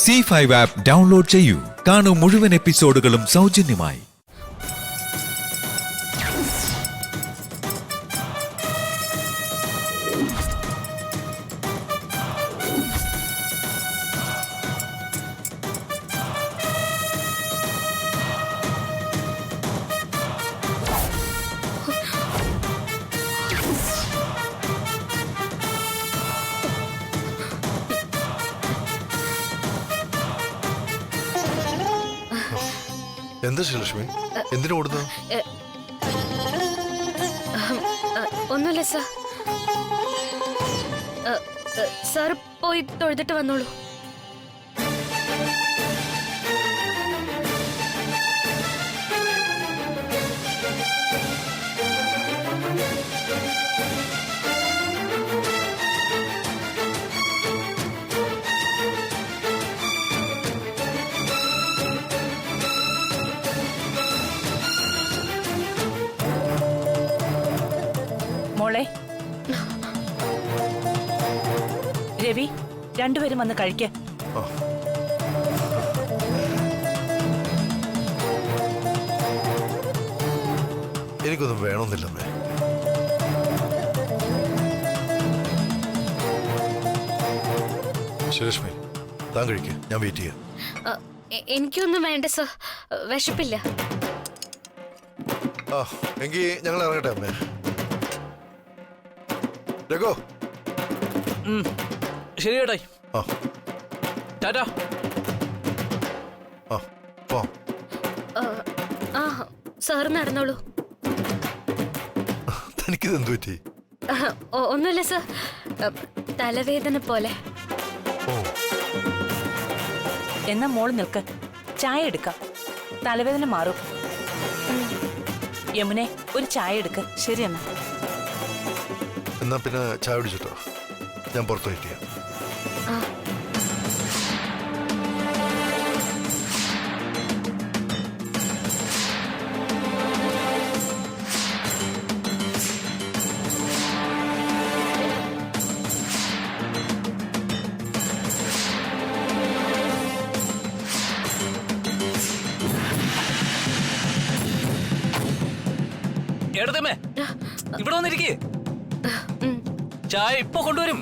C5 app download ചെയ്യൂ. കാണൂ മുഴുവൻ എപ്പിസോഡുകളും സൗജന്യമായി. എന്താ ശ്രീലക്ഷ്മി, എന്തിനു ഓടുന്നു? ഒന്നുമില്ല സാർ. സാർ പോയി തൊഴുതിട്ട് വന്നോളൂ. മോളെ, രവി, രണ്ടുപേരും വന്ന് കഴിക്ക. എനിക്കൊന്നും വേണമെന്നില്ലമ്മേ. ശ്രീലക്ഷ്മി, താൻ കഴിക്കുക, ഞാൻ വെയിറ്റ് ചെയ്യാം. എനിക്കൊന്നും വേണ്ട സാർ, വിശപ്പില്ല. എങ്കിൽ ഞങ്ങൾ ഇറങ്ങട്ടെ അമ്മേ. രഘു, ശരി ചേട്ടാ. ടാറ്റാ. സാർ നടന്നോളൂ. തനിക്കിത് എന്തു പറ്റി? ഒന്നുമില്ല സാർ, തലവേദന പോലെ. എന്നാ മോള് നിൽക്ക്, ചായ എടുക്കാം, തലവേദന മാറും. യമുനെ, ഒരു ചായ എടുക്ക. ശരി എന്നാ. എന്നാ പിന്നെ ചായ കുടിച്ചിട്ടോ, ഞാൻ പുറത്ത് വെയിറ്റ് ചെയ്യാം. എടുത്തമ്മേ, ഇവിടെ വന്നിരിക്കേ. ചായ ഇപ്പൊ കൊണ്ടുവരും.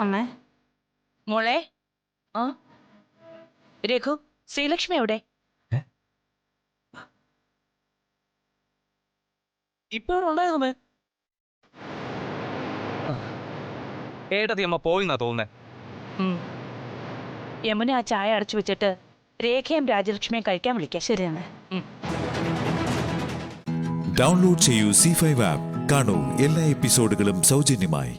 അമ്മേ, മോളെ. രഘു, ശ്രീലക്ഷ്മി എവിടെ? ഇപ്പൊ ഉണ്ടായിരുന്നേ. ഏട്ടത്തി അമ്മ പോയിന്നാ തോന്നുന്നേ. യമുന ആ ചായ അടച്ചു വെച്ചിട്ട് രേഖയും രാജലക്ഷ്മിയും കഴിക്കാൻ വിളിക്കാം. ശരിയാണ്. ഡൗൺലോഡ് ചെയ്യൂ C5 ആപ്പ്. കാണൂ എല്ലാ എപ്പിസോഡുകളും സൗജന്യമായി.